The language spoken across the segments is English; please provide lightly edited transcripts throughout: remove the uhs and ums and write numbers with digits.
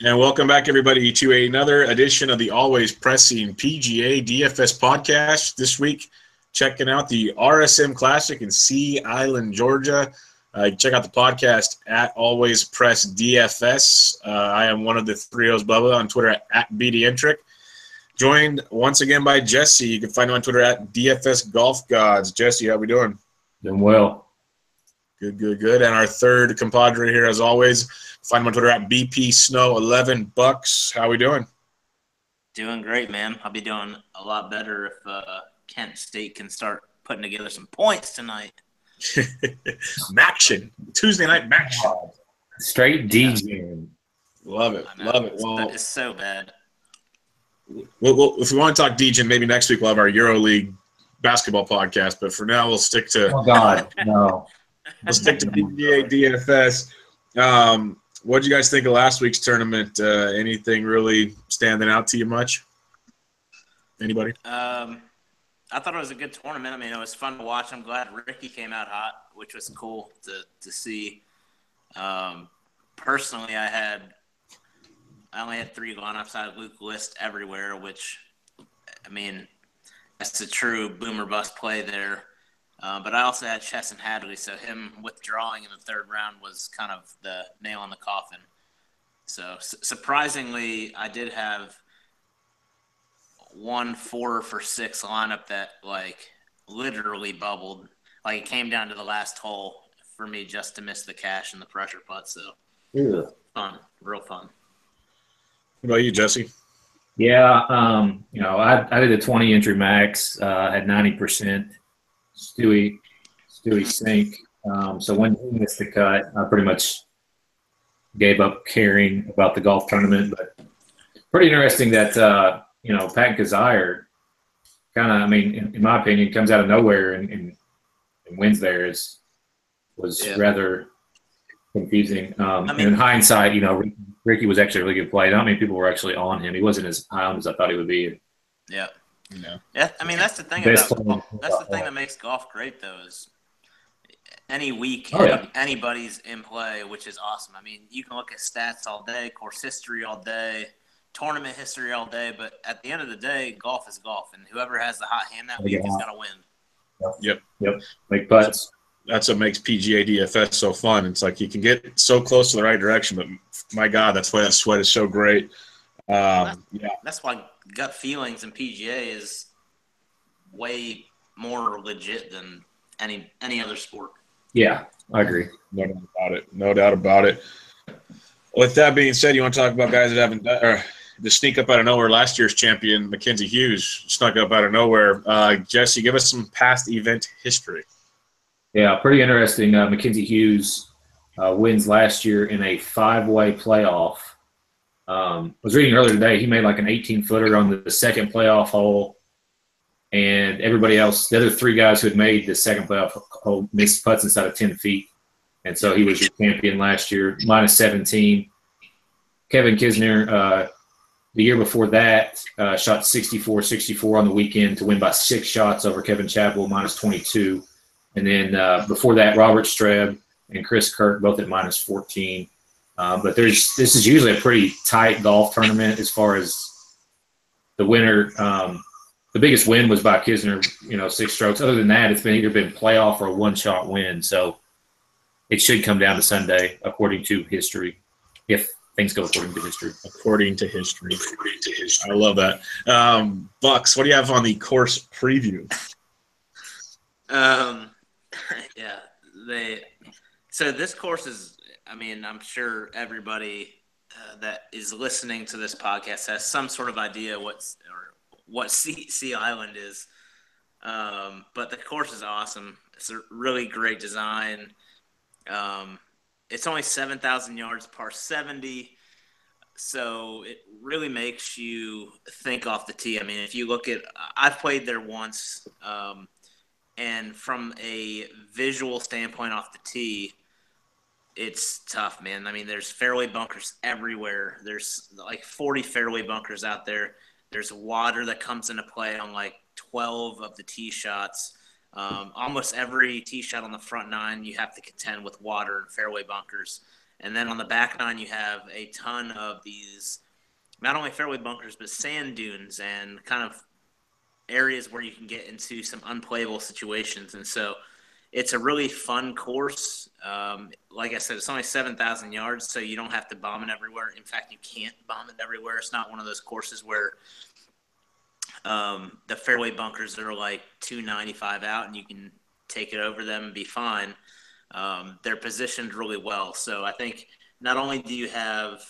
And welcome back, everybody, to another edition of the always pressing PGA DFS podcast. This week, checking out the RSM Classic in Sea Island, Georgia. Check out the podcast at Always Press DFS. I am one of the three hosts, Bubba, on Twitter at BDentric. Joined once again by Jesse. You can find him on Twitter at DFS Golf Gods. Jesse, how we doing? Doing well. Good. And our third compadre here, as always, find him on Twitter at BP Snow 11 bucks. How we doing? Doing great, man. I'll be doing a lot better if Kent State can start putting together some points tonight. Maction. Tuesday night Maction. Straight DJ. Love it. Well, it's so bad. Well, if we want to talk DJ, maybe next week we'll have our EuroLeague basketball podcast. But for now, we'll stick to. Oh God, no. We'll stick to PGA DFS. What did you guys think of last week's tournament? Anything really standing out to you much? Anybody? I thought it was a good tournament. I mean, it was fun to watch. I'm glad Ricky came out hot, which was cool to see. Personally, I only had 3 lineups. I had Luke List everywhere, which, I mean, that's a true boomer bust play there. But I also had Chesson Hadley, so him withdrawing in the third round was kind of the nail in the coffin. So surprisingly, I did have 1 4 for 6 lineup that literally bubbled. It came down to the last hole for me just to miss the cash and the pressure putt. So fun, real fun. What about you, Jesse? Yeah, I did a 20 entry max, had 90%. Stewie sink. So when he missed the cut, I pretty much gave up caring about the golf tournament. But pretty interesting that Pat Kazire kind of, I mean, in my opinion, comes out of nowhere and wins there was rather confusing. And in hindsight, Ricky was actually a really good play. Not many people were actually on him. He wasn't as high on as I thought he would be. Yeah. Yeah, I mean that's the thing that makes golf great though is any week anybody's in play, which is awesome. I mean, you can look at stats all day, course history all day, tournament history all day, but at the end of the day, golf is golf, and whoever has the hot hand that week is gonna win. Yep. Like putts. That's what makes PGA DFS so fun. It's like you can get so close to the right direction, but my God, that's why that sweat is so great. That's why gut feelings in PGA is way more legit than any other sport. Yeah, I agree. No doubt about it. With that being said, you want to talk about guys that haven't done, or the sneak up out of nowhere? Last year's champion, Mackenzie Hughes, snuck up out of nowhere. Jesse, give us some past event history. Yeah, pretty interesting. Mackenzie Hughes wins last year in a 5-way playoff. I was reading earlier today, he made an 18-footer on the second playoff hole, and everybody else, the other 3 guys who had made the second playoff hole, missed putts inside of 10 feet. And so he was your champion last year, minus 17. Kevin Kisner, the year before that, shot 64-64 on the weekend to win by 6 shots over Kevin Chappell, minus 22. And then before that, Robert Streb and Chris Kirk, both at minus 14. But this is usually a pretty tight golf tournament as far as the winner. The biggest win was by Kisner, 6 strokes. Other than that, it's either been playoff or a 1-shot win. So it should come down to Sunday, according to history, if things go according to history. According to history. I love that. Bucks, what do you have on the course preview? So this course is, I mean, I'm sure everybody that is listening to this podcast has some sort of idea what Sea Island is. But the course is awesome. It's a really great design. It's only 7,000 yards, par 70. So it really makes you think off the tee. I mean, if you look at – I've played there once, and from a visual standpoint off the tee, it's tough, man. I mean, there's fairway bunkers everywhere. There's 40 fairway bunkers out there. There's water that comes into play on 12 of the tee shots. Almost every tee shot on the front 9, you have to contend with water and fairway bunkers. And then on the back nine, you have a ton of these, not only fairway bunkers, but sand dunes and kind of areas where you can get into some unplayable situations. And so it's a really fun course. Like I said, it's only 7,000 yards, so you don't have to bomb it everywhere. In fact, you can't bomb it everywhere. It's not one of those courses where the fairway bunkers are like 295 out and you can take it over them and be fine. They're positioned really well. So I think not only do you have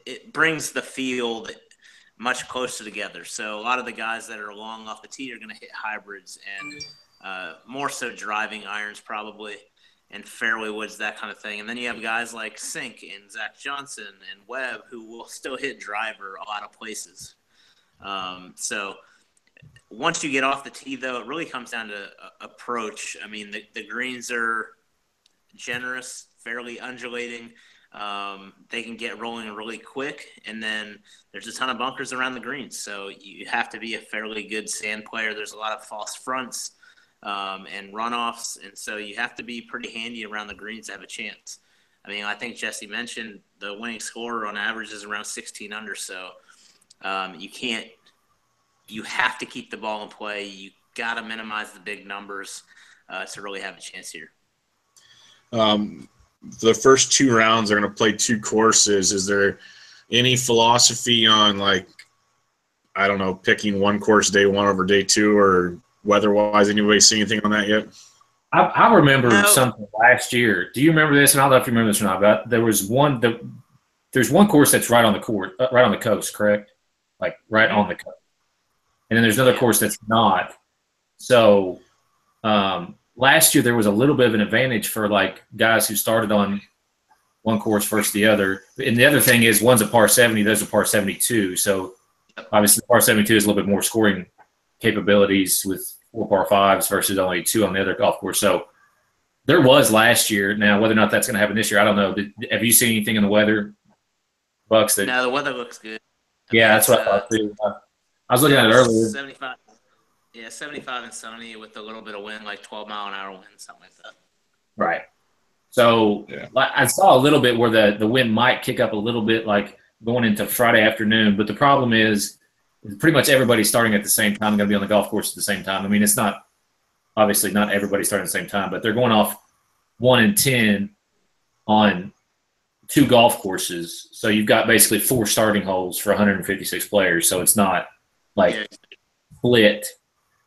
it brings the field much closer together. So a lot of the guys that are long off the tee are going to hit hybrids and more so driving irons probably and fairway woods, that kind of thing. And then you have guys like Sink and Zach Johnson and Webb who will still hit driver a lot of places. So once you get off the tee, though, it really comes down to approach. I mean, the greens are generous, fairly undulating. They can get rolling really quick, and then there's a ton of bunkers around the greens. So you have to be a fairly good sand player. There's a lot of false fronts and runoffs, and so you have to be pretty handy around the greens to have a chance. I mean, I think Jesse mentioned the winning score on average is around 16 under, so you have to keep the ball in play. You got to minimize the big numbers to really have a chance here. The first 2 rounds are going to play 2 courses. Is there any philosophy on, like, I don't know, picking one course day 1 over day 2 or weather-wise? Anybody see anything on that yet? I remember something last year. Do you remember this? And I don't know if you remember this or not, but there's one course that's right on the court, right on the coast, correct? Like right on the coast. And then there's another course that's not. So last year there was a little bit of an advantage for like guys who started on one course versus the other. And the other thing is one's a par 70, those are par 72. So obviously the par 72 is a little bit more scoring capabilities with 4 par 5s versus only 2 on the other golf course. So there was last year. Now, whether or not that's going to happen this year, I don't know. Have you seen anything in the weather, Bucks? No, the weather looks good. Yeah, that's what I thought too. I was looking at it earlier. 75. Yeah, 75 and sunny with a little bit of wind, like 12-mile-an-hour wind, something like that. Right. So I saw a little bit where the wind might kick up a little bit, like going into Friday afternoon. But the problem is pretty much everybody starting at the same time going to be on the golf course at the same time. I mean, it's not – obviously not everybody starting at the same time, but they're going off 1 and 10 on 2 golf courses. So you've got basically 4 starting holes for 156 players. So it's not like split.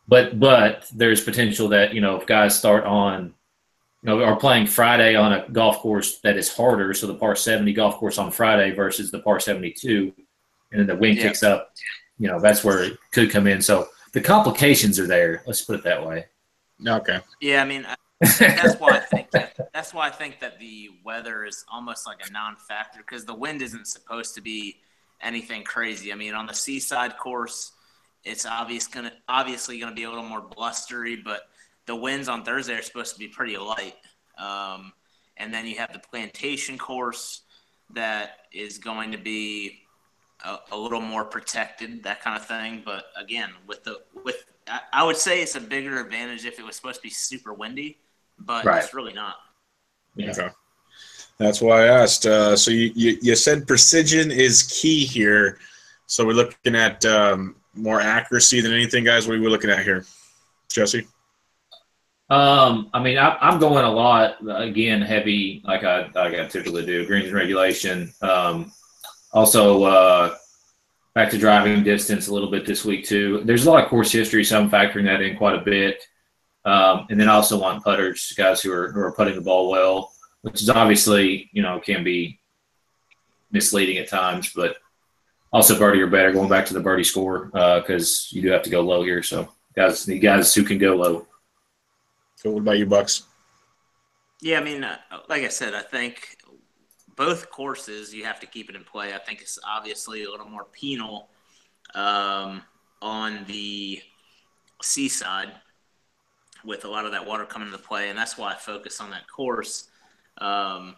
But there's potential that, if guys start on, are playing Friday on a golf course that is harder, so the par 70 golf course on Friday versus the par 72, and then the wind kicks up, that's where it could come in. So the complications are there. Let's put it that way. Okay. Yeah, I mean, that's why I think that the weather is almost like a non-factor because the wind isn't supposed to be anything crazy. I mean, on the seaside course, it's obviously going to be a little more blustery, but the winds on Thursday are supposed to be pretty light. And then you have the plantation course that is going to be a little more protected, that kind of thing. But again, I would say it's a bigger advantage if it was supposed to be super windy, but it's really not. Yeah. Okay. That's why I asked. So you said precision is key here. So we're looking at more accuracy than anything, guys. What are we looking at here, Jesse? I mean, I'm going a lot, again, heavy, like I typically do, greens and regulation. Also, back to driving distance a little bit this week, too. There's a lot of course history, so I'm factoring that in quite a bit. And then I also want putters, guys who are putting the ball well, which is obviously, can be misleading at times, but also birdie or better, going back to the birdie score, because you do have to go low here. So guys need guys who can go low. So what about you, Bucks? Yeah, I mean, like I said, I think both courses you have to keep it in play. I think it's obviously a little more penal on the seaside with a lot of that water coming into play, and that's why I focus on that course. But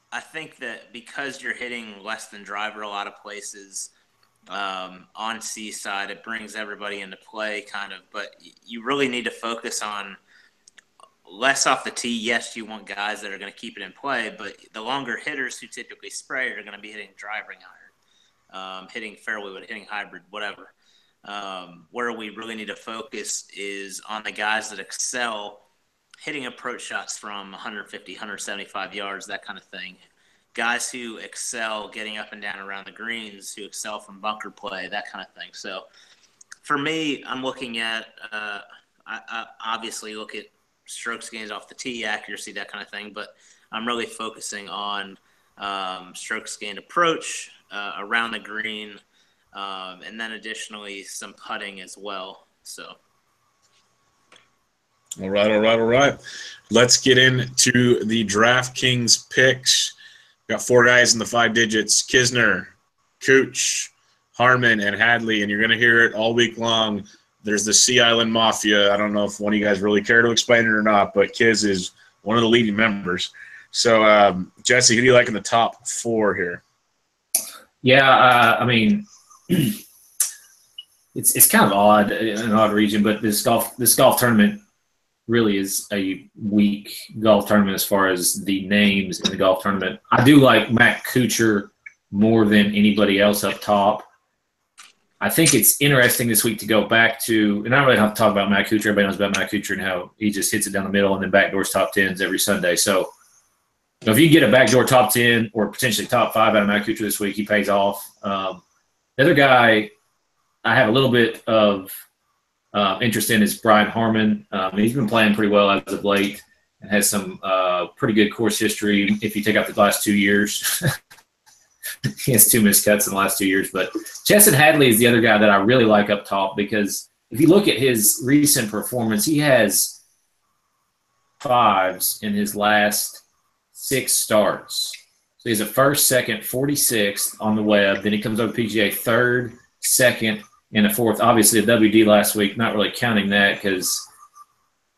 I think that because you're hitting less than driver a lot of places on seaside, it brings everybody into play kind of. But you really need to focus on less off the tee. Yes, you want guys that are going to keep it in play, but the longer hitters who typically spray are going to be hitting driving iron, hitting fairway wood, hitting hybrid, whatever. Where we really need to focus is on the guys that excel hitting approach shots from 150, 175 yards, that kind of thing. Guys who excel getting up and down around the greens, who excel from bunker play, that kind of thing. So for me, I'm looking at I obviously look at strokes gained off the tee, accuracy, that kind of thing, but I'm really focusing on strokes gained approach around the green, and then additionally some putting as well. So. All right. Let's get into the DraftKings picks. Got 4 guys in the 5 digits: Kisner, Cooch, Harmon, and Hadley, and you're going to hear it all week long. There's the Sea Island Mafia. I don't know if one of you guys really care to explain it or not, but Kiz is one of the leading members. So, Jesse, who do you like in the top 4 here? Yeah, I mean, it's kind of odd, an odd region, but this golf tournament really is a weak golf tournament as far as the names in the golf tournament. I do like Matt Kuchar more than anybody else up top. I think it's interesting this week to go back to, and I don't really have to talk about Matt Kuchar. Everybody knows about Matt Kuchar and how he just hits it down the middle and then backdoors top 10s every Sunday. So if you can get a backdoor top 10 or potentially top 5 out of Matt Kuchar this week, he pays off. The other guy I have a little bit of interest in is Brian Harmon. He's been playing pretty well as of late and has some pretty good course history if you take out the last 2 years. He has 2 missed cuts in the last 2 years. But Chesson Hadley is the other guy that I really like up top, because if you look at his recent performance, he has 5s in his last 6 starts. So he's a first, second, 46th on the web. Then he comes over PGA 3rd, 2nd, and a 4th. Obviously, a WD last week, not really counting that because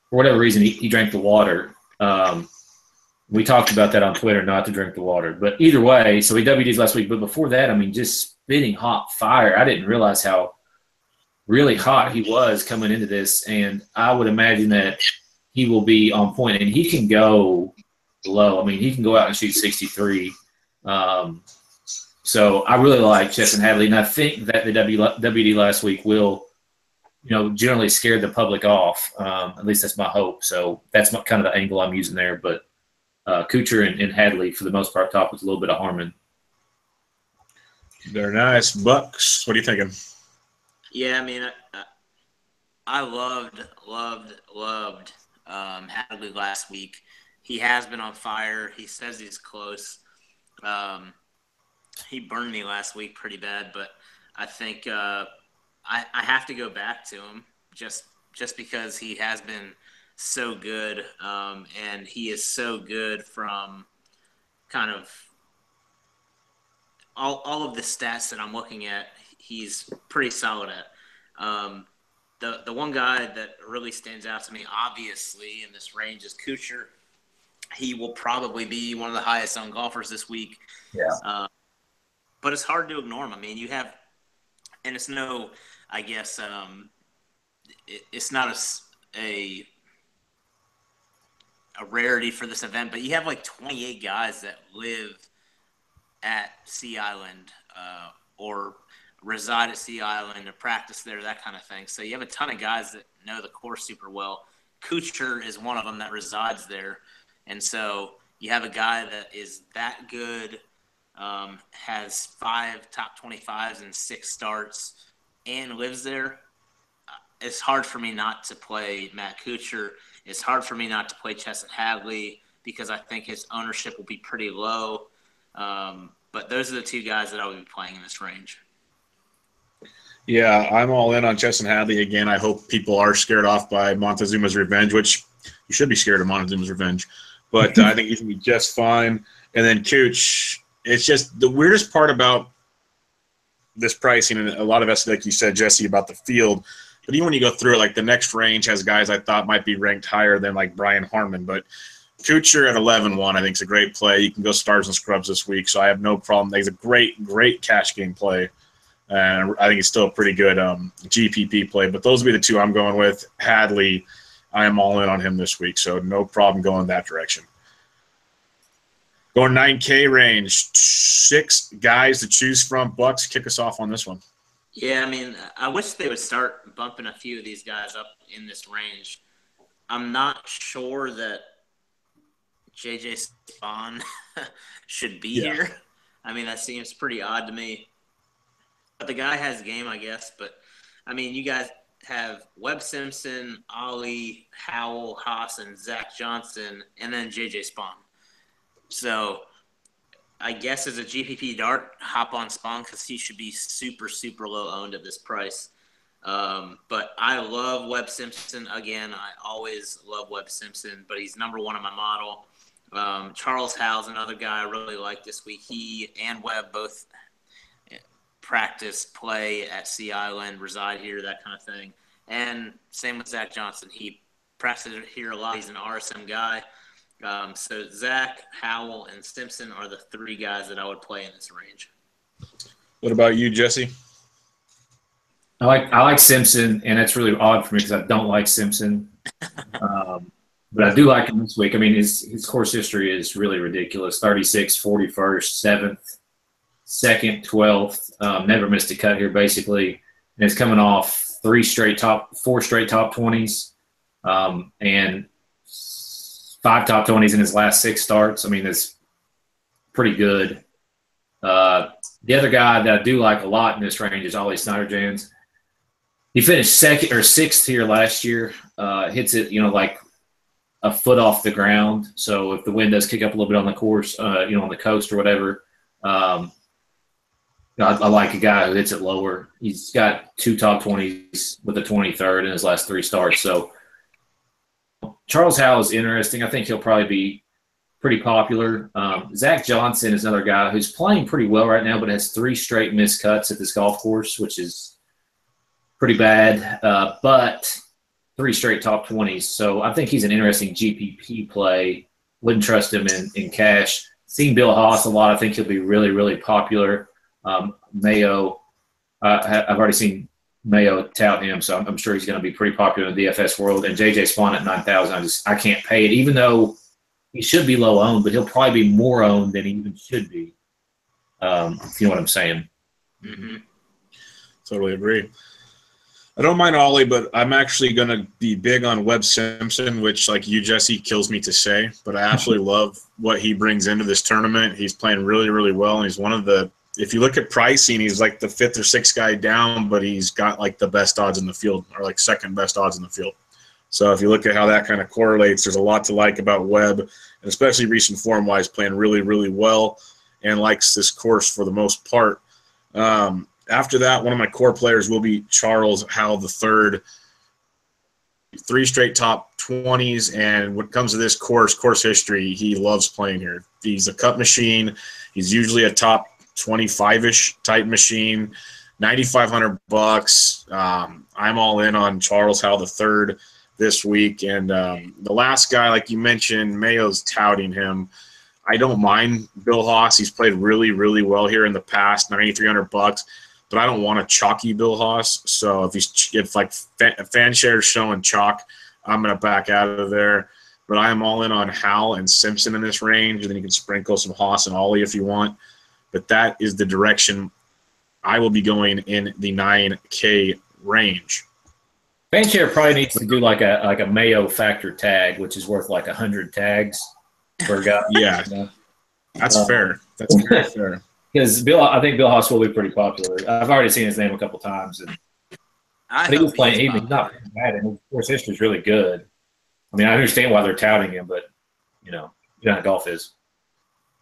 for whatever reason he drank the water. We talked about that on Twitter, not to drink the water. But either way, so he WDs last week. But before that, I mean, just spitting hot fire. I didn't realize how really hot he was coming into this. And I would imagine that he will be on point. And he can go low. I mean, he can go out and shoot 63. So I really like Chesson Hadley. And I think that the WD last week will, generally scare the public off. At least that's my hope. So that's kind of the angle I'm using there. But Kuchar and Hadley, for the most part, top with a little bit of Harmon. Very nice. Bucks, what are you thinking? Yeah, I mean, I loved Hadley last week. He has been on fire. He says he's close. He burned me last week pretty bad, but I think I have to go back to him just because he has been so good, and he is so good from kind of all of the stats that I'm looking at. He's pretty solid at. The one guy that really stands out to me, obviously, in this range is Kuchar. He will probably be one of the highest owned golfers this week. Yeah. But it's hard to ignore him. I mean, you have, and it's no, I guess, it's not a rarity for this event, but you have like 28 guys that live at Sea Island or reside at Sea Island or practice there, that kind of thing. So you have a ton of guys that know the course super well. Kuchar is one of them that resides there. And so you have a guy that is that good, has 5 top 25s and 6 starts, and lives there. It's hard for me not to play Matt Kuchar. It's hard for me not to play Chesson Hadley because I think his ownership will be pretty low. But those are the 2 guys that I will be playing in this range. Yeah, I'm all in on Chesson Hadley. Again, I hope people are scared off by Montezuma's revenge, which you should be scared of Montezuma's revenge. But I think he's going to be just fine. And then Cooch, it's just the weirdest part about this pricing, and a lot of us, like you said, Jesse, about the field. But even when you go through it, like the next range has guys I thought might be ranked higher than like Brian Harmon. But Kuchar at 11-1, I think is a great play. You can go stars and scrubs this week, so I have no problem. He's a great cash game play. And I think he's still a pretty good GPP play. But those would be the 2 I'm going with, Hadley I am all in on him this week, so no problem going that direction. Going 9K range, 6 guys to choose from. Bucks, kick us off on this one. Yeah, I mean, I wish they would start bumping a few of these guys up in this range. I'm not sure that J.J. Spawn should be here. I mean, that seems pretty odd to me. But the guy has game, I guess. But, I mean, you guys have Webb Simpson, Ollie, Howell, Haas, and Zach Johnson, and then J.J. Spawn. So I guess as a GPP dart, hop on Spawn because he should be super, super low owned at this price. But I love Webb Simpson. Again, I always love Webb Simpson, but he's number 1 on my model. Charles Howell's another guy I really like this week. He and Webb both practice, play at Sea Island, reside here, that kind of thing. And same with Zach Johnson. He practices here a lot. He's an RSM guy. So Zach, Howell, and Simpson are the 3 guys that I would play in this range. What about you, Jesse? I like Simpson, and that's really odd for me because I don't like Simpson. But I do like him this week. I mean, his course history is really ridiculous. 36, 41st, 7th, 2nd, 12th. Never missed a cut here, basically. And it's coming off 4 straight top 20s, and 5 top 20s in his last 6 starts. I mean, that's pretty good. The other guy that I do like a lot in this range is Ollie Snyder-Jans. He finished 2nd or 6th here last year. Hits it, like a foot off the ground. So if the wind does kick up a little bit on the course, on the coast or whatever, I like a guy who hits it lower. He's got 2 top 20s with a 23rd in his last 3 starts. So Charles Howell is interesting. I think he'll probably be pretty popular. Zach Johnson is another guy who's playing pretty well right now, but has 3 straight missed cuts at this golf course, which is pretty bad. But 3 straight top 20s. So I think he's an interesting GPP play. Wouldn't trust him in cash. Seen Bill Haas a lot. I think he'll be really, really popular. Mayo, I've already seen Mayo tout him, so I'm sure he's going to be pretty popular in the DFS world. And J.J. Spawn at 9,000, I can't pay it, even though he should be low owned, but he'll probably be more owned than he even should be. If you know what I'm saying. Mm-hmm. Totally agree. I don't mind Ollie, but I'm actually going to be big on Webb Simpson, which, like you, Jesse, kills me to say. But I absolutely love what he brings into this tournament. He's playing really, really well, and he's one of the – if you look at pricing, he's like the 5th or 6th guy down, but he's got like the best odds in the field, or like 2nd best odds in the field. So if you look at how that kind of correlates, there's a lot to like about Webb, and especially recent form-wise, playing really, really well and likes this course for the most part. After that, one of my core players will be Charles Howell III. 3 straight top 20s, and when it comes to this course history, he loves playing here. He's a cut machine. He's usually a top 25-ish type machine. $9,500. I'm all in on Charles Howell III this week. And the last guy, like you mentioned, Mayo's touting him. I don't mind Bill Haas. He's played really, really well here in the past. $9,300, but I don't want a chalky Bill Haas. So if like fan shares showing chalk, I'm gonna back out of there. But I am all in on Howell and Simpson in this range, and then you can sprinkle some Haas and Ollie if you want. But that is the direction I will be going in the 9K range. Fanshare probably needs to do like a Mayo factor tag, which is worth like 100 tags per guy. Yeah, that's fair. That's very fair. Because I think Bill Haas will be pretty popular. I've already seen his name a couple times, and but he was playing. He's not bad, and his course history is really good. I mean, I understand why they're touting him, but you know how golf is.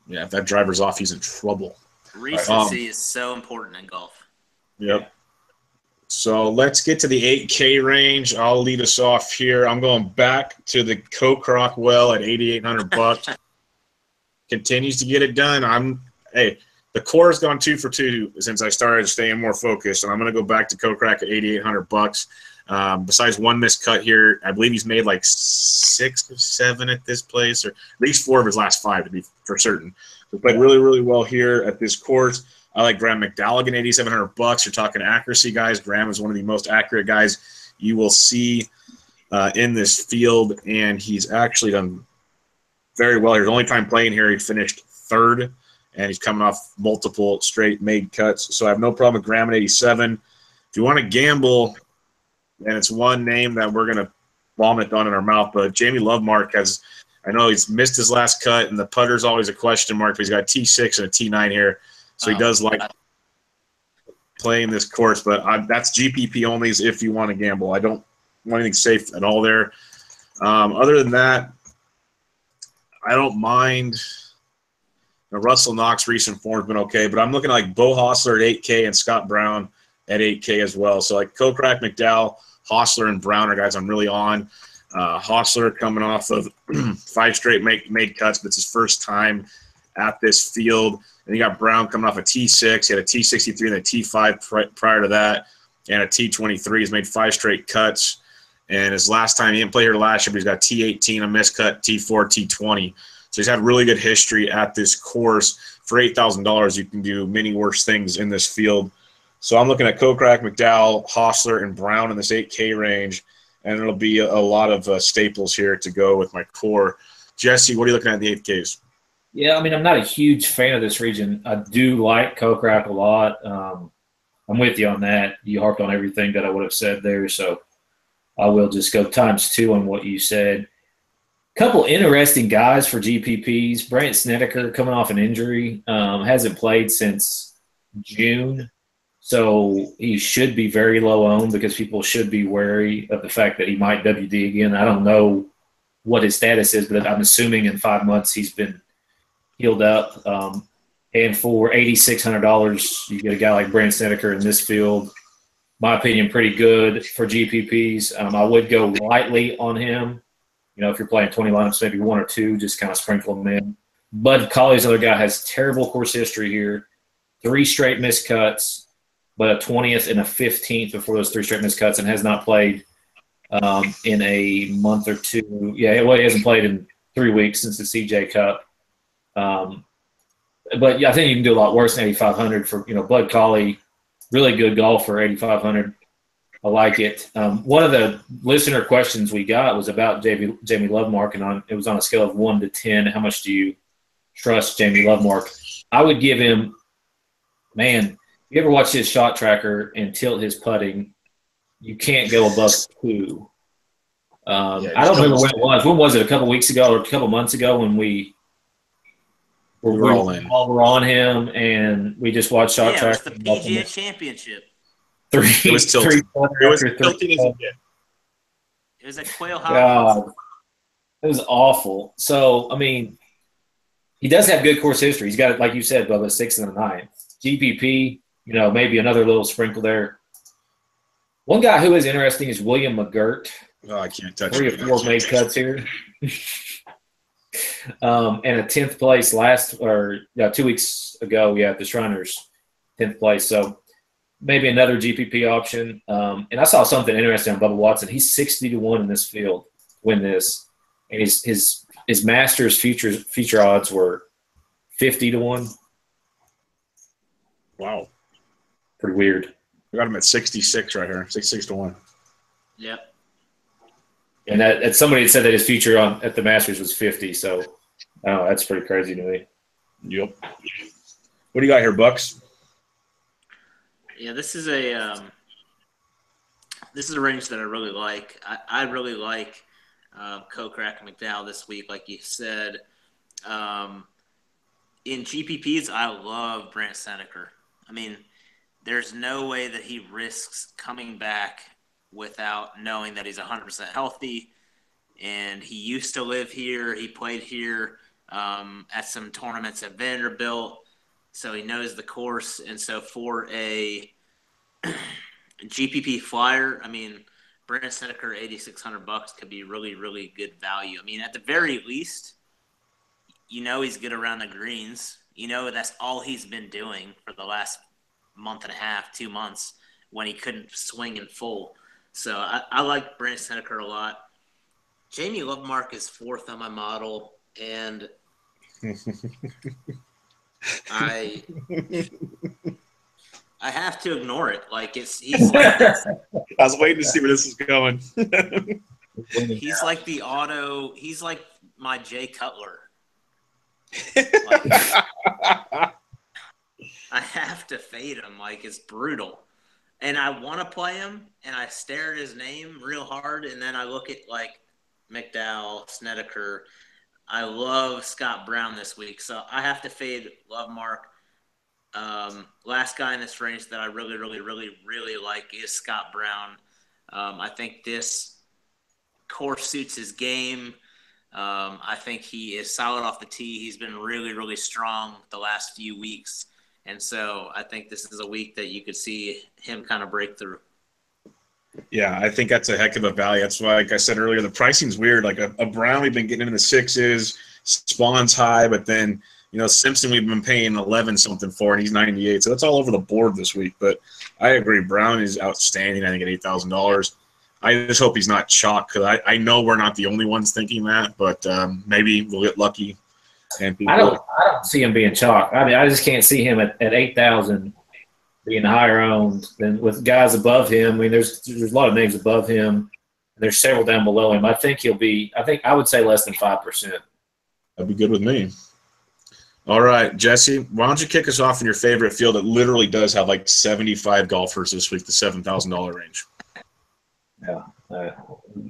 Yeah, if that driver's off, he's in trouble. Recency is so important in golf. Yep. So let's get to the 8K range. I'll lead us off here. I'm going back to the Kokrock well at $8,800. Continues to get it done. The core has gone 2 for 2 since I started staying more focused, and I'm going to go back to Kokrock at $8,800. Besides one missed cut here, I believe he's made like 6 or 7 at this place, or at least 4 of his last 5 to be for certain. So played really, really well here at this course. I like Graham McDowell at $8,700. You're talking accuracy, guys. Graham is one of the most accurate guys you will see in this field, and he's actually done very well. His only time playing here, he finished third, and he's coming off multiple straight made cuts. So I have no problem with Graham at 87. If you want to gamble, and it's one name that we're going to vomit on in our mouth, but Jamie Lovemark has – I know he's missed his last cut, and the putter's always a question mark, but he's got a T6 and a T9 here, so he does like playing this course. But that's GPP only if you want to gamble. I don't want anything safe at all there. Other than that, I don't mind. Russell Knox recent form's been okay, but I'm looking at like Bo Hostler at 8K and Scott Brown at 8K as well. So like Kokrak, McDowell, Hostler, and Brown are guys I'm really on. Hostler coming off of 5 straight made cuts, but it's his first time at this field. And you got Brown coming off a T6. He had a T63 and a T5 prior to that, and a T23. He's made 5 straight cuts. And his last time, he didn't play here last year, but he's got T18, a miscut, T4, T20. So he's had really good history at this course. For $8,000, you can do many worse things in this field. So I'm looking at Kokrak, McDowell, Hostler, and Brown in this 8K range. And it'll be a lot of staples here to go with my core. Jesse, what are you looking at in the 8Ks? Yeah, I mean, I'm not a huge fan of this region. I do like Kokrak a lot. I'm with you on that. You harped on everything that I would have said there, so I will just go ×2 on what you said. Couple interesting guys for GPPs. Brant Snedeker coming off an injury, hasn't played since June. So he should be very low owned because people should be wary of the fact that he might WD again. I don't know what his status is, but I'm assuming in 5 months he's been healed up. And for $8,600, you get a guy like Brant Snedeker in this field. My opinion, pretty good for GPPs. I would go lightly on him. You know, if you're playing 20 lineups, maybe 1 or 2, just kind of sprinkle them in. Bud Colley's other guy has terrible course history here. 3 straight missed cuts, but a 20th and a 15th before those 3 straight missed cuts, and has not played in a month or 2. Yeah, well, he hasn't played in 3 weeks since the CJ Cup. But yeah, I think you can do a lot worse than 8,500 for, Bud Colley, really good golfer, 8,500. I like it. One of the listener questions we got was about Jamie Lovemark, and it was on a scale of 1 to 10. How much do you trust Jamie Lovemark? I would give him, man, you ever watch his shot tracker and tilt his putting, you can't go above 2. I don't remember when it was. When was it? A couple weeks ago or a couple months ago when we were all on him and we just watched shot tracker. It was the PGA Championship. It was tilting. It was tilting as a kid. It was at Quail Hollow. It was awful. So, I mean, he does have good course history. He's got, like you said, Bubba, 6 and a 9. GPP, maybe another little sprinkle there. One guy who is interesting is William McGirt. Oh, I can't touch 3 or 4 made cuts here. And a 10th place 2 weeks ago, at the Shriners, 10th place. So maybe another GPP option. And I saw something interesting on Bubba Watson. He's 60-1 in this field to win this. And his Masters future odds were 50-1. Wow. Pretty weird. We got him at 66 right here, 66-1. Yep. And that somebody had said that his future at the Masters was 50. So, that's pretty crazy to me. Yep. What do you got here, Bucks? Yeah, this is a range that I really like. I really like Kokrak and McDowell this week, like you said. In GPPs, I love Brant Snedeker. I mean, there's no way that he risks coming back without knowing that he's 100% healthy. And he used to live here. He played here at some tournaments at Vanderbilt. So he knows the course. And so for a GPP flyer, I mean, Brant Snedeker, $8,600 could be really, really good value. I mean, at the very least, he's good around the greens. That's all he's been doing for the last month and a half, 2 months, when he couldn't swing in full. So I like Brant Snedeker a lot. Jamie Lovemark is 4th on my model, and I have to ignore it. Like he's like this. I was waiting to see where this is going. He's like he's like my Jay Cutler. Like, I have to fade him. Like, it's brutal. And I want to play him, and I stare at his name real hard, and then I look at, like, McDowell, Snedeker. I love Scott Brown this week, so I have to fade Love Mark. Last guy in this range that I really, really, really, really like is Scott Brown. I think this course suits his game. I think he is solid off the tee. He's been really, really strong the last few weeks. And so I think this is a week that you could see him kind of break through. Yeah, I think that's a heck of a value. That's why, like I said earlier, the pricing's weird. Like a Brown, we've been getting into the sixes, Spawn's high, but then, Simpson we've been paying 11 something for, and he's 98. So that's all over the board this week. But I agree, Brown is outstanding, I think, at $8,000. I just hope he's not chalk, because I know we're not the only ones thinking that, but maybe we'll get lucky. And I don't see him being chalk. I mean, I just can't see him at 8,000 being higher owned than with guys above him. I mean, there's a lot of names above him, and there's several down below him. I think I would say less than 5%. That'd be good with me. All right, Jesse, why don't you kick us off in your favorite field that literally does have like 75 golfers this week, the $7,000 range? Yeah.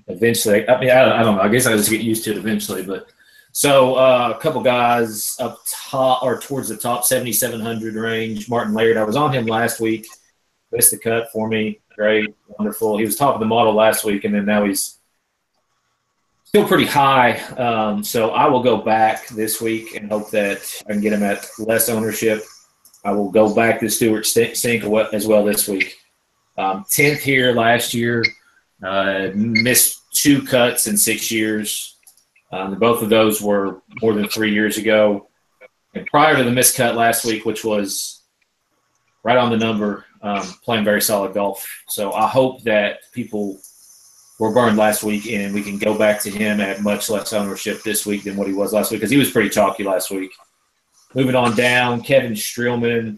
Eventually, I mean, I don't know. I guess I just get used to it eventually. But so a couple guys up top or towards the top 7,700 range. Martin Laird. I was on him last week. Missed the cut for me. Great, wonderful. He was top of the model last week, and then now he's still pretty high. So I will go back this week and hope that I can get him at less ownership. I will go back to Stuart Sink as well this week. 10th here last year. Missed 2 cuts in 6 years. Both of those were more than 3 years ago. And prior to the missed cut last week, which was right on the number, playing very solid golf. So I hope that people were burned last week and we can go back to him at much less ownership this week than what he was last week, because he was pretty chalky last week. Moving on down, Kevin Streelman.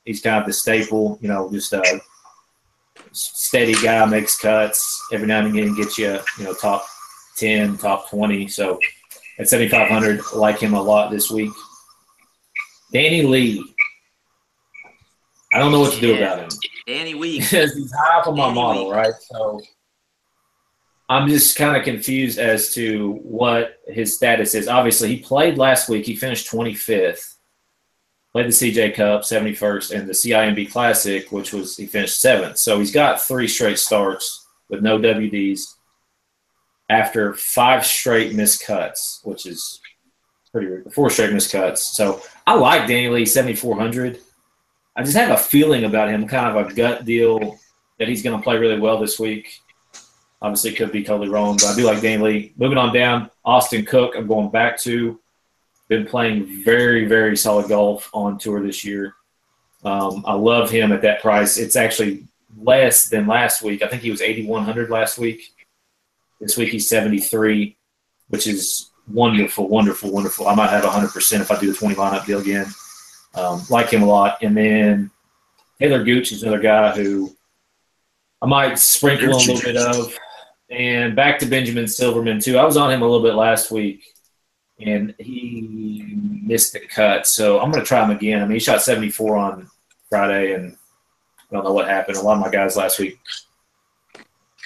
He's kind of the staple, just a steady guy, makes cuts every now and again, gets you, top 10, top 20. So at 7,500, I like him a lot this week. Danny Lee. I don't know what to do about him. Danny Lee. He's high up on my model, right? So I'm just kind of confused as to what his status is. Obviously, he played last week. He finished 25th. Played the CJ Cup, 71st, and the CIMB Classic, which was he finished 7th. So he's got 3 straight starts with no WDs after 5 straight missed cuts, which is pretty rude. 4 straight missed cuts. So I like Danny Lee, 7,400. I just have a feeling about him, kind of a gut deal that he's going to play really well this week. Obviously, could be totally wrong, but I do like Danny Lee. Moving on down, Austin Cook, I'm going back to. Been playing very, very solid golf on tour this year. I love him at that price. It's actually less than last week. I think he was 8,100 last week. This week he's 73, which is wonderful, wonderful, wonderful. I might have 100% if I do the 20 lineup deal again. Like him a lot. And then Taylor Gooch is another guy who I might sprinkle a little bit of. And back to Benjamin Silverman, too. I was on him a little bit last week, and he missed the cut. So I'm going to try him again. I mean, he shot 74 on Friday, and I don't know what happened. A lot of my guys last week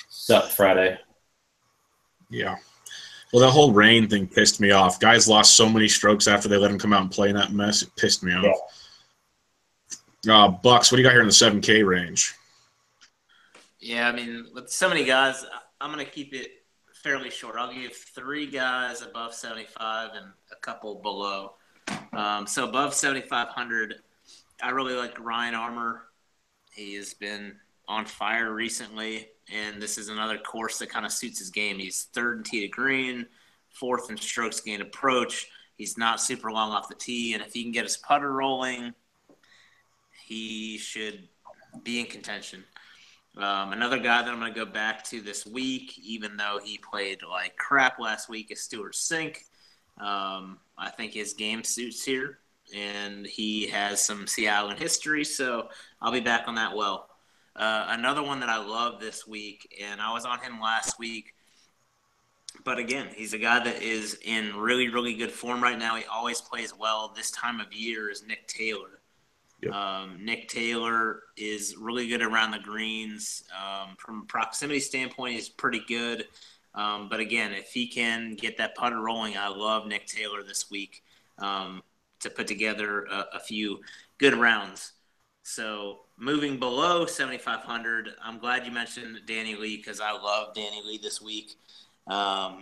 sucked Friday. Yeah. Well, that whole rain thing pissed me off. Guys lost so many strokes after they let him come out and play in that mess. It pissed me off. Yeah. Bucks, what do you got here in the 7K range? Yeah, I mean, with so many guys, I'm going to keep it fairly short. I'll give 3 guys above 75 and a couple below. So above 7,500, I really like Ryan Armour. He has been on fire recently, and this is another course that kind of suits his game. He's 3rd in tee to green, 4th in strokes gained approach. He's not super long off the tee, and if he can get his putter rolling, he should be in contention. Another guy that I'm going to go back to this week, even though he played like crap last week, is Stuart Sink. I think his game suits here, and he has some Sea Island history, so I'll be back on that well. Another one that I love this week, and I was on him last week, But again, he's a guy that is in really, really good form right now. He always plays well. This time of year is Nick Taylor. Yep. Nick Taylor is really good around the greens. From a proximity standpoint, he's pretty good. But again, if he can get that putter rolling, I love Nick Taylor this week to put together a few good rounds. So moving below 7,500, I'm glad you mentioned Danny Lee because I love Danny Lee this week. I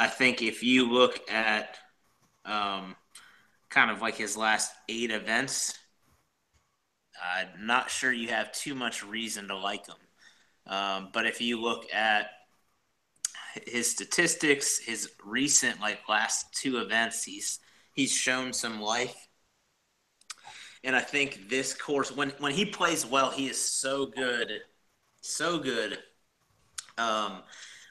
think if you look at kind of like his last 8 events, I'm not sure you have too much reason to like him. But if you look at his statistics, his recent last 2 events, he's shown some life. And I think this course, when he plays well, he is so good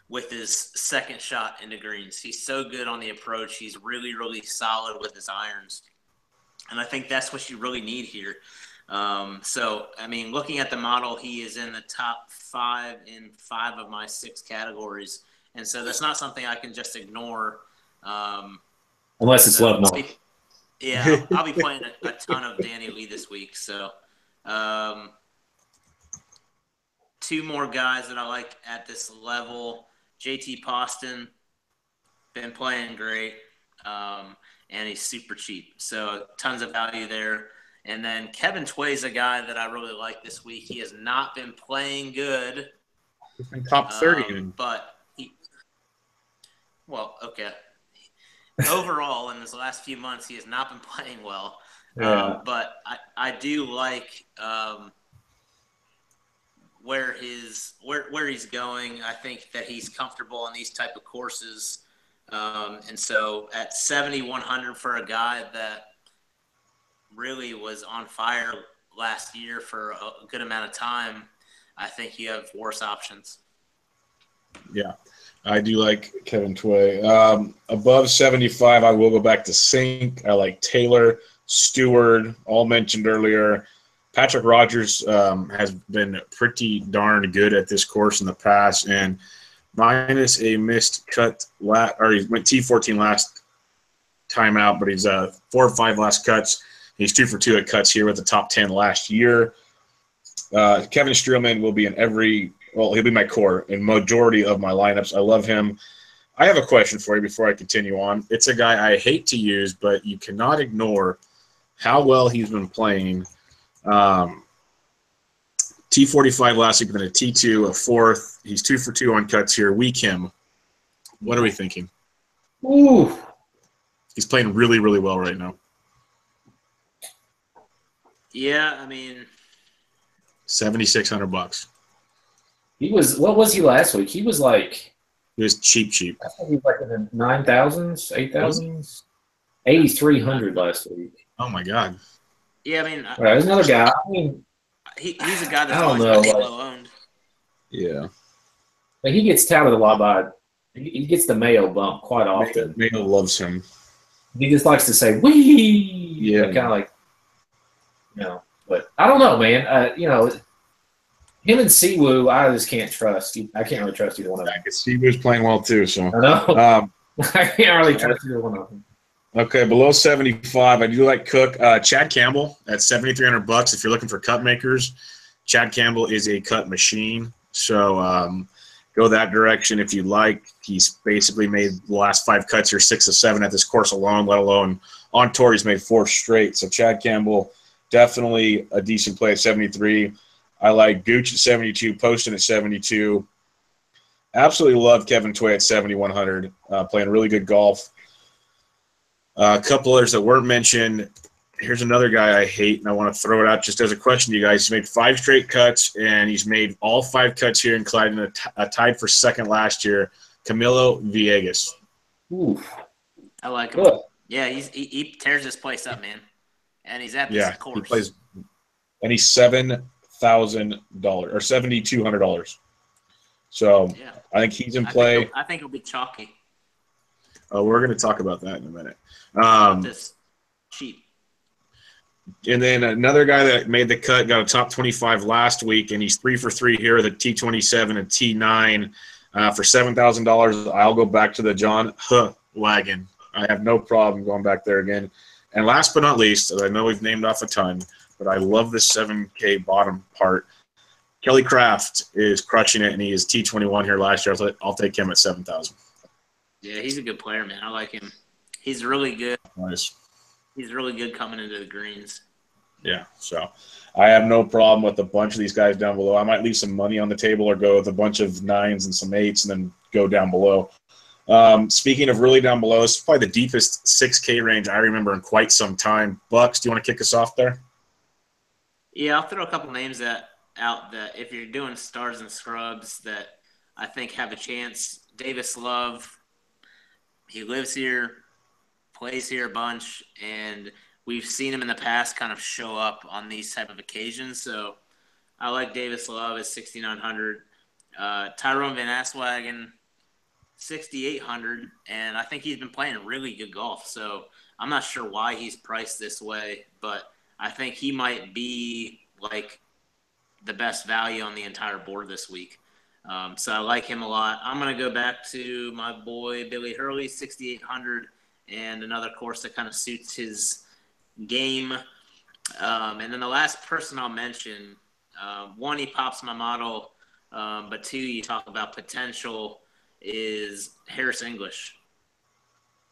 with his second shot into greens. He's so good on the approach. He's really, really solid with his irons. And I think that's what you really need here. So, I mean, looking at the model, he is in the top 5 in 5 of my 6 categories. And so that's not something I can just ignore. Unless it's love money. Yeah, I'll be playing a ton of Danny Lee this week. So, 2 more guys that I like at this level. JT Poston, been playing great, and he's super cheap. So tons of value there. And then Kevin Tway's a guy that I really like this week. He has not been playing good. He's been top 30. But okay. Overall, in his last few months, he has not been playing well. Yeah. But I do like where he's going. I think that he's comfortable on these type of courses. And so at 7,100 for a guy that really was on fire last year for a good amount of time, I think you have worse options. Yeah, I do like Kevin Tway. Above 75, I will go back to Sink. I like Taylor, Stewart, all mentioned earlier. Patrick Rogers has been pretty darn good at this course in the past, and minus a missed cut he went T14 last time out, but he's 4 or 5 last cuts. He's 2 for 2 at cuts here with the top 10 last year. Kevin Streelman will be he'll be my core in majority of my lineups. I love him. I have a question for you before I continue on. It's a guy I hate to use, but you cannot ignore how well he's been playing. T45 last week, then a T2, a 4th. He's 2 for 2 on cuts here. Week him. What are we thinking? Ooh. He's playing really, really well right now. Yeah, I mean, $7,600. What was he last week? He was like He was cheap. I think he was like in the 9,000s, 8,000s, 8,300 last week. Oh my God. yeah, I mean, There's another guy. I mean, he's a guy that's I don't always know, been low owned. Yeah. but he gets touted a lot by. He gets the Mayo bump quite often. Mayo loves him. He just likes to say "wee," Yeah. kind of like, But I don't know, man. Him and Siwoo, I just can't trust. I can't really trust either one of them. Steve was playing well too. So I know. I can't really trust either one of them. Okay, below 75, I do like Cook. Chad Campbell at $7,300. If you're looking for cut makers, Chad Campbell is a cut machine. So go that direction if you like. He's basically made the last 5 cuts here, 6 of 7 at this course alone, let alone on tour. He's made 4 straight. So Chad Campbell, definitely a decent play at 73. I like Gooch at 72, Poston at 72. Absolutely love Kevin Tway at 7,100, playing really good golf. A couple others that weren't mentioned. Here's another guy I hate, and I want to throw it out just as a question to you guys. He's made 5 straight cuts, and he's made all 5 cuts here in Clyde, tied for second last year. Camilo Villegas. Ooh. I like him. Good. Yeah, he tears this place up, man. And he's at this course. He plays, and he's $7,000 or $7,200. So yeah. I think he's in play. I think he'll be chalky. We're going to talk about that in a minute. This cheap. And then another guy that made the cut, got a top 25 last week, and he's 3 for 3 here with a T27 and T9. For $7,000, I'll go back to the John wagon. I have no problem going back there again. And last but not least, I know we've named off a ton, but I love this 7K bottom part. Kelly Craft is crushing it, and he is T21 here last year. I'll take him at 7,000. Yeah, he's a good player, man. I like him. He's really good. Nice. He's really good coming into the greens. Yeah, so I have no problem with a bunch of these guys down below. I might leave some money on the table or go with a bunch of 9s and some 8s and then go down below. Speaking of really down below, this is probably the deepest 6K range I remember in quite some time. Bucks, do you want to kick us off there? Yeah, I'll throw a couple names out that if you're doing stars and scrubs that I think have a chance. Davis Love, he lives here, plays here a bunch, and we've seen him in the past kind of show up on these type of occasions. So I like Davis Love at 6,900. Tyrone Van Aswagen, 6,800, and I think he's been playing really good golf. So I'm not sure why he's priced this way, but I think he might be like the best value on the entire board this week. So I like him a lot. I'm going to go back to my boy Billy Hurley, 6,800, and another course that kind of suits his game. And then the last person I'll mention, one, he pops my model, but two, you talk about potential, is Harris English.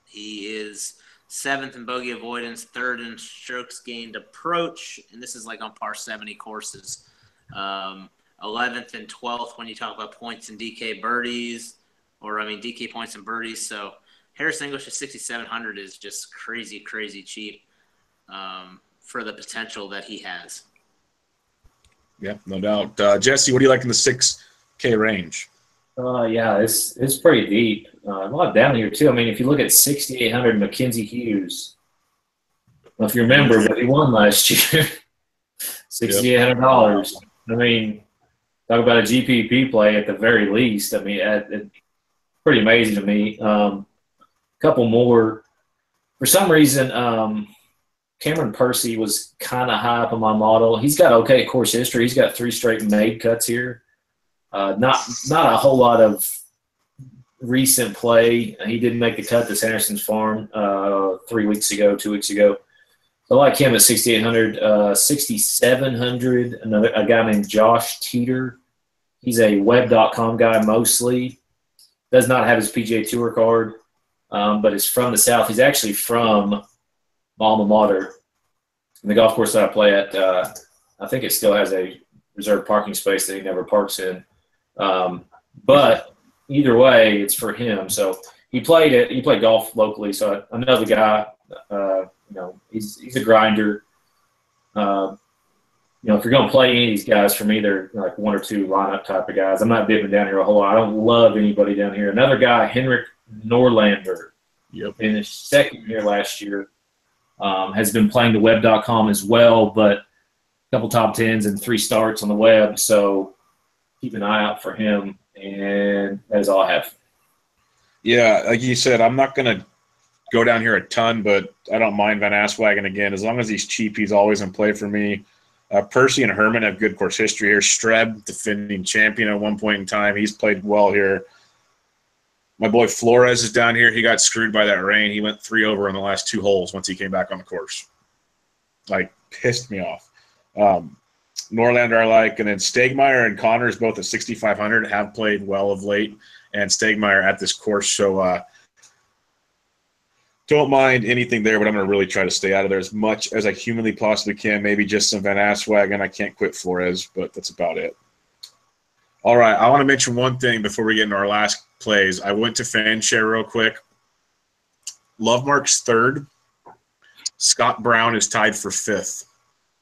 He is 7th in bogey avoidance, 3rd in strokes gained approach, and this is like on par 70 courses. 11th and 12th when you talk about points and DK birdies, DK points and birdies. So Harris English at 6,700 is just crazy, crazy cheap for the potential that he has. Yeah, no doubt. Jesse, what do you like in the 6K range? Yeah, it's pretty deep. A lot down here, too. I mean, if you look at 6,800 Mackenzie Hughes, if you remember what he won last year, $6,800. I mean, talk about a GPP play at the very least. I mean, it's pretty amazing to me. A couple more. For some reason, Cameron Percy was kind of high up on my model. He's got okay course history. He's got 3 straight made cuts here. Not a whole lot of recent play. He didn't make the cut to Sanderson's Farm 2 weeks ago. I like him at 6,800. 6,700, a guy named Josh Teeter. He's a web.com guy mostly. Does not have his PGA Tour card, but is from the South. He's actually from my alma mater. And the golf course that I play at, I think it still has a reserved parking space that he never parks in. But either way, it's for him. So he played golf locally. So I know the guy. He's a grinder. If you're going to play any of these guys, for me, they're like 1 or 2 lineup type of guys. I'm not dipping down here a whole lot. I don't love anybody down here. Another guy, Henrik Norlander, in his 2nd year last year, has been playing the web.com as well, but a couple top 10s and 3 starts on the web. So keep an eye out for him, and that is all I have. Yeah, like you said, I'm not going to go down here a ton, but I don't mind Van Aswagen again. As long as he's cheap, he's always in play for me. Percy and Herman have good course history here. Streb, defending champion at one point in time. He's played well here. My boy Flores is down here. He got screwed by that rain. He went 3 over on the last 2 holes once he came back on the course. Like, pissed me off. Norlander I like. And then Stegmeyer and Connors, both at 6,500, have played well of late. And Stegmeyer at this course. So, don't mind anything there, but I'm going to really try to stay out of there as much as I humanly possibly can. Maybe just some Van Aswagen. I can't quit Flores, but that's about it. All right, I want to mention one thing before we get into our last plays. I went to FanShare real quick. Lovemark's 3rd. Scott Brown is tied for 5th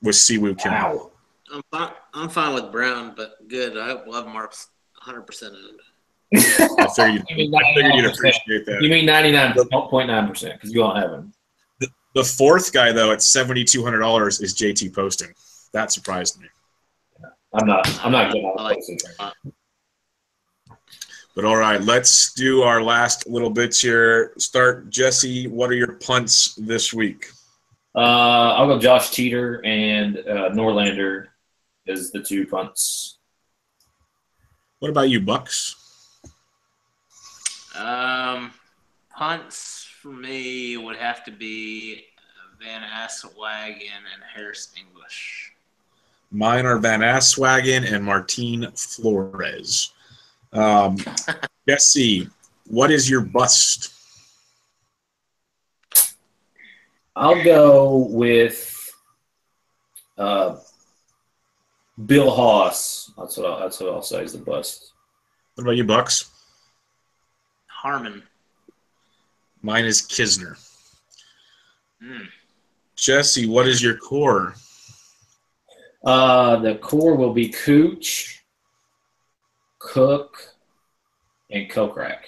with Siwoo Kim. Wow. I'm fine with Brown, but good. I hope Lovemark's 100% owned. I figured you'd appreciate that. You mean 99.9% because you don't have him. The 4th guy, though, at $7,200 is JT Poston. That surprised me. I'm not getting on Poston. But all right, let's do our last little bits here. Start, Jesse. What are your punts this week? I'll go Josh Teeter and Norlander as the 2 punts. What about you, Bucks? Punts for me would have to be Van Aswagen and Harris English. Mine are Van Aswagen and Martin Flores. Jesse, what is your bust? I'll go with Bill Haas. That's what I'll say is the bust. What about you, Bucks? Harmon. Mine is Kisner. Mm. Jesse, what is your core? The core will be Cooch, Cook, and Kokrak.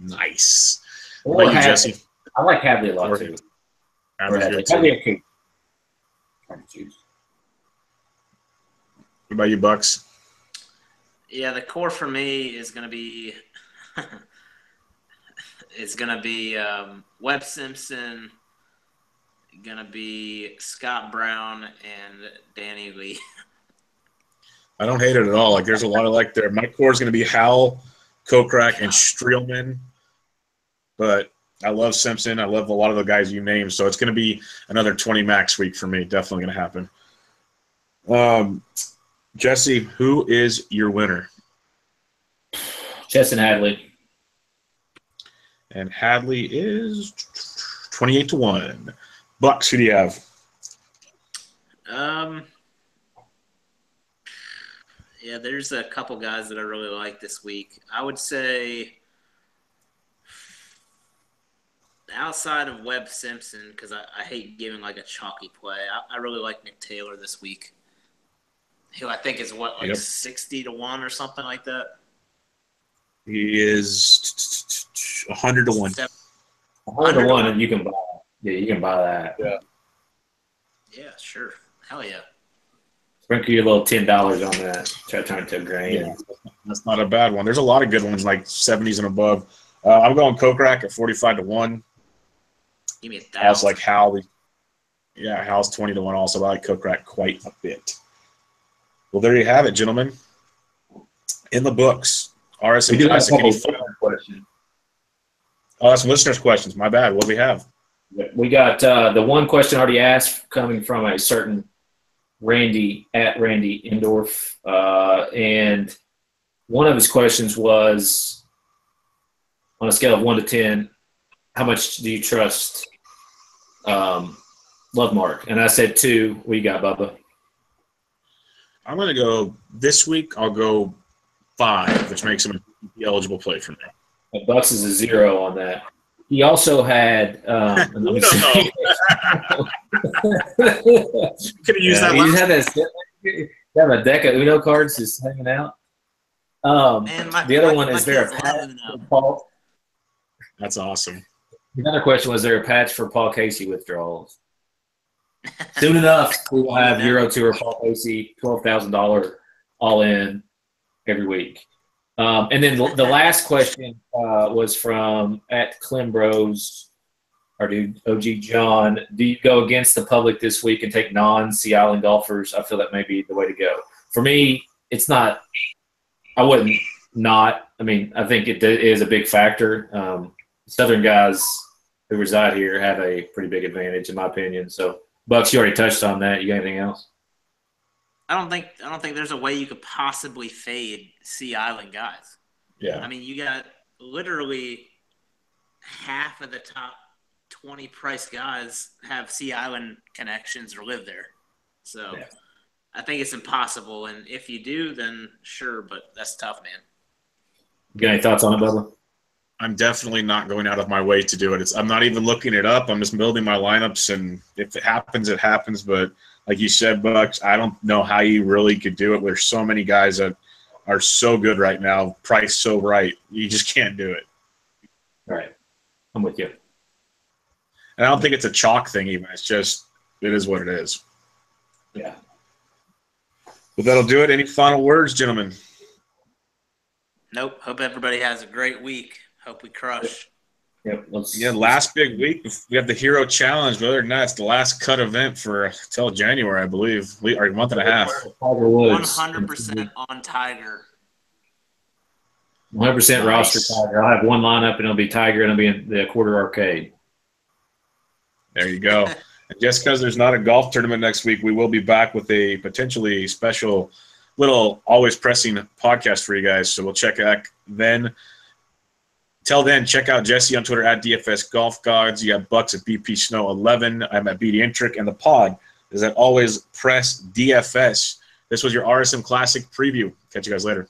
Nice. Or What about you, Jesse? I like Hadley a lot too. Hadley or Cooch. What about you, Bucks? Yeah, the core for me is going to be Webb Simpson, going to be Scott Brown, and Danny Lee. I don't hate it at all. Like, there's a lot I like there. My core is going to be Howell, Kokrak, and Streelman. But I love Simpson. I love a lot of the guys you named. So it's going to be another 20 max week for me. Definitely going to happen. Jesse, who is your winner? Chesson Hadley. And Hadley is 28-1. Bucks, who do you have? Yeah, there's a couple guys that I really like this week. I would say outside of Webb Simpson, because I hate giving like a chalky play, I really like Nick Taylor this week, who I think is 60-1 or something like that. He is 100-1. 100-1, and you can buy. Yeah, you can buy that. Yeah. Yeah, sure. Hell yeah. Sprinkle you a little $10 on that. Try to turn it to $1,000. Yeah, that's not a bad one. There's a lot of good ones, like 70s and above. I'm going Kokrak at 45-1. Give me 1,000. I also like Howell. Yeah, Howell's 20-1 also. I like Kokrak quite a bit. Well, there you have it, gentlemen. In the books, RSM Classic. Question. Oh, that's listeners' questions. My bad. What do we have? We got the one question already asked coming from a certain Randy Endorf. And one of his questions was, on a scale of 1 to 10, how much do you trust Lovemark? And I said 2. What you got, Bubba? I'm going to go this week. I'll go 5, which makes him an eligible play for me. Bucks is a 0 on that. He also had. Let me see. Could have used that. He had have a deck of Uno cards just hanging out. The other one is there a patch for Paul? That's awesome. Another question was there a patch for Paul Casey withdrawals? Soon enough, we will have Euro Tour Paul Casey, $12,000 all in every week. And then the last question was from @Climbros, our dude OG John. Do you go against the public this week and take non-Sea Island golfers? I feel that may be the way to go. For me, it's not. I wouldn't not. I mean, I think it is a big factor. Southern guys who reside here have a pretty big advantage, in my opinion. So, Bucks, you already touched on that. You got anything else? I don't think there's a way you could possibly fade Sea Island guys. Yeah. I mean, you got literally half of the top 20 price guys have Sea Island connections or live there. So I think it's impossible. And if you do, then sure, but that's tough, man. You got any thoughts on it, Bubba? I'm definitely not going out of my way to do it. I'm not even looking it up. I'm just building my lineups, and if it happens, it happens. But like you said, Bucks, I don't know how you really could do it. There's so many guys that are so good right now, priced so right. You just can't do it. All right. I'm with you. And I don't think it's a chalk thing even. It's just it is what it is. Yeah. But that'll do it. Any final words, gentlemen? Nope. Hope everybody has a great week. Hope we crush. Yep. Last big week, we have the Hero Challenge. But other than that, it's the last cut event for till January, I believe, or a month and a half. 100% on Tiger. 100% roster Tiger. I'll have one lineup, and it'll be Tiger, and it'll be in the quarter arcade. There you go. And just because there's not a golf tournament next week, we will be back with a potentially special little always pressing podcast for you guys. So we'll check back then. Till then, check out Jesse on Twitter at DFS Golf Gods. You have Bucks at BP Snow 11. I'm at BD Intric, and the pod is at Always Press DFS. This was your RSM Classic preview. Catch you guys later.